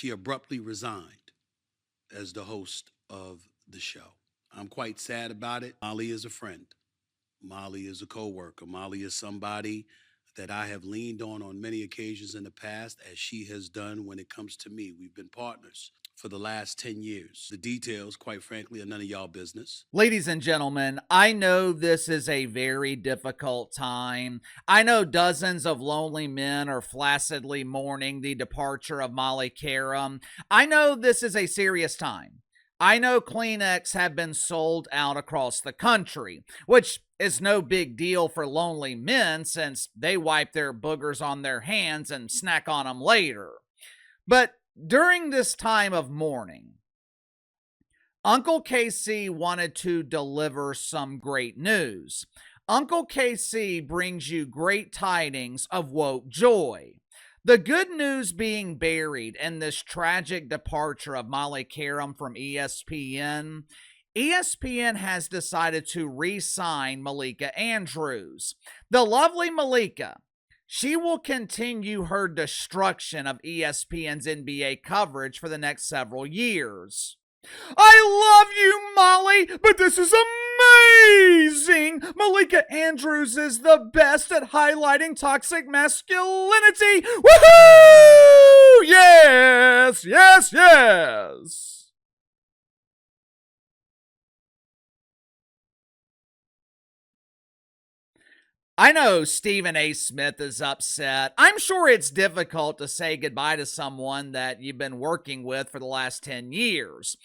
she abruptly resigned as the host of the show. I'm quite sad about it. Molly is a friend. Molly is a coworker. Molly is somebody that I have leaned on many occasions in the past, as she has done when it comes to me. We've been partners for the last 10 years. The details, quite frankly, are none of y'all business. Ladies and gentlemen, I know this is a very difficult time. I know dozens of lonely men are flaccidly mourning the departure of Molly Qerim. I know this is a serious time. I know Kleenex have been sold out across the country, which is no big deal for lonely men since they wipe their boogers on their hands and snack on them later. But during this time of mourning, Uncle KC wanted to deliver some great news. Uncle KC brings you great tidings of woke joy. The good news being buried in this tragic departure of Molly Qerim from ESPN. ESPN has decided to re-sign Malika Andrews. The lovely Malika, she will continue her destruction of ESPN's NBA coverage for the next several years. I love you, Molly, but this is amazing! Malika Andrews is the best at highlighting toxic masculinity! Woohoo! Yes, yes, yes! I know Stephen A. Smith is upset. I'm sure it's difficult to say goodbye to someone that you've been working with for the last 10 years.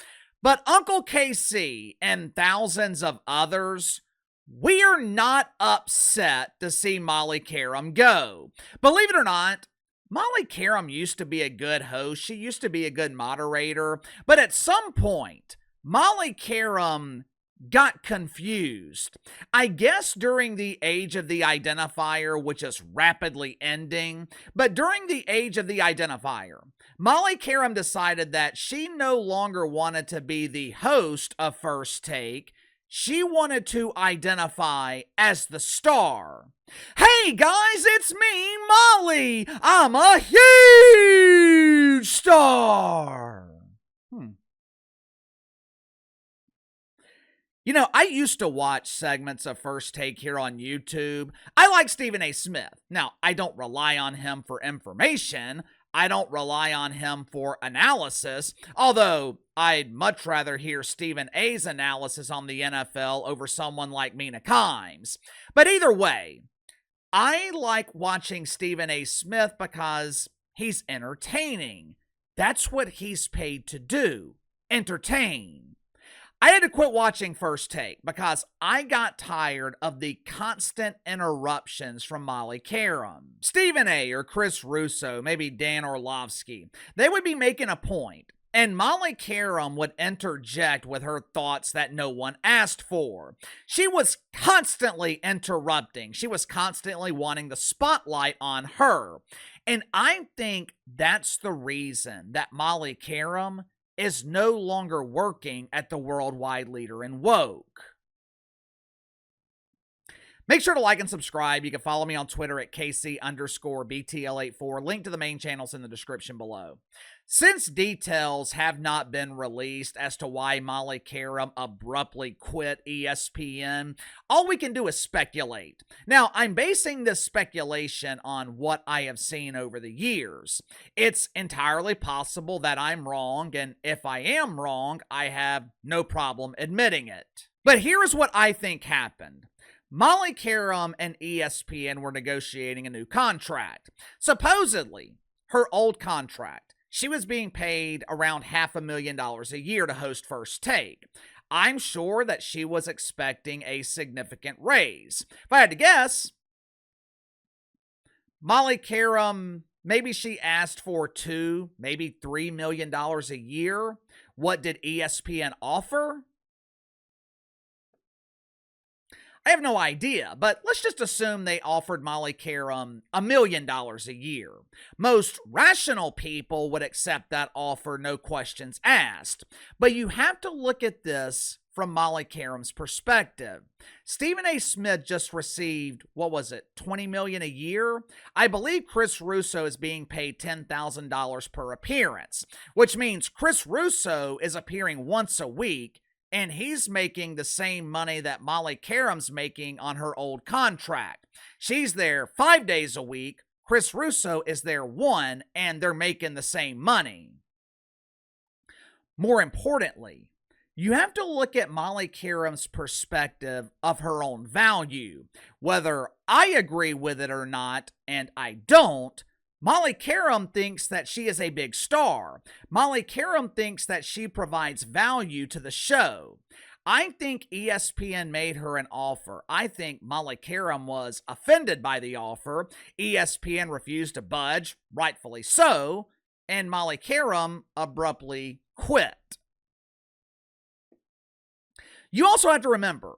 But Uncle KC and thousands of others, we are not upset to see Molly Qerim go. Believe it or not, Molly Qerim used to be a good host. She used to be a good moderator. But at some point, Molly Qerim got confused. I guess during the age of the identifier, which is rapidly ending, but during the age of the identifier, Molly Qerim decided that she no longer wanted to be the host of First Take. She wanted to identify as the star. Hey guys, it's me, Molly. I'm a huge star. You know, I used to watch segments of First Take here on YouTube. I like Stephen A. Smith. Now, I don't rely on him for information. I don't rely on him for analysis, although I'd much rather hear Stephen A.'s analysis on the NFL over someone like Mina Kimes. But either way, I like watching Stephen A. Smith because he's entertaining. That's what he's paid to do, entertain. I had to quit watching First Take because I got tired of the constant interruptions from Molly Qerim. Stephen A. or Chris Russo, maybe Dan Orlovsky, they would be making a point, and Molly Qerim would interject with her thoughts that no one asked for. She was constantly interrupting. She was constantly wanting the spotlight on her. And I think that's the reason that Molly Qerim is no longer working at the worldwide leader in woke. Make sure to like and subscribe. You can follow me on Twitter at KC_BTL84. Link to the main channels in the description below. Since details have not been released as to why Molly Qerim abruptly quit ESPN, all we can do is speculate. Now, I'm basing this speculation on what I have seen over the years. It's entirely possible that I'm wrong, and if I am wrong, I have no problem admitting it. But here's what I think happened. Molly Qerim and ESPN were negotiating a new contract. Supposedly, her old contract, she was being paid around $500,000 a year to host First Take. I'm sure that she was expecting a significant raise. If I had to guess, Molly Qerim, maybe she asked for $2, maybe $3 million a year. What did ESPN offer? I have no idea, but let's just assume they offered Molly Qerim $1 million a year. Most rational people would accept that offer, no questions asked. But you have to look at this from Molly Qerim's perspective. Stephen A. Smith just received, what was it, $20 million a year? I believe Chris Russo is being paid $10,000 per appearance, which means Chris Russo is appearing once a week, and he's making the same money that Molly Qerim's making on her old contract. She's there 5 days a week. Chris Russo is there 1, and they're making the same money. More importantly, you have to look at Molly Qerim's perspective of her own value. Whether I agree with it or not, and I don't, Molly Qerim thinks that she is a big star. Molly Qerim thinks that she provides value to the show. I think ESPN made her an offer. I think Molly Qerim was offended by the offer. ESPN refused to budge, rightfully so, and Molly Qerim abruptly quit. You also have to remember,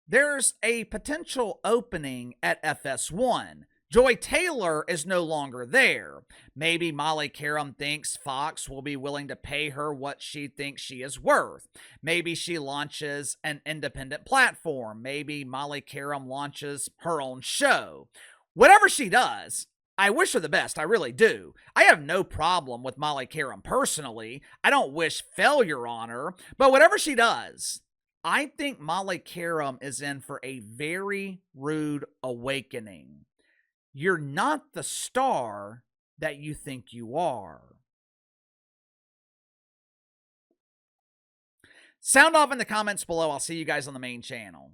there's a potential opening at FS1. Joy Taylor is no longer there. Maybe Molly Qerim thinks Fox will be willing to pay her what she thinks she is worth. Maybe she launches an independent platform. Maybe Molly Qerim launches her own show. Whatever she does, I wish her the best. I really do. I have no problem with Molly Qerim personally. I don't wish failure on her. But whatever she does, I think Molly Qerim is in for a very rude awakening. You're not the star that you think you are. Sound off in the comments below. I'll see you guys on the main channel.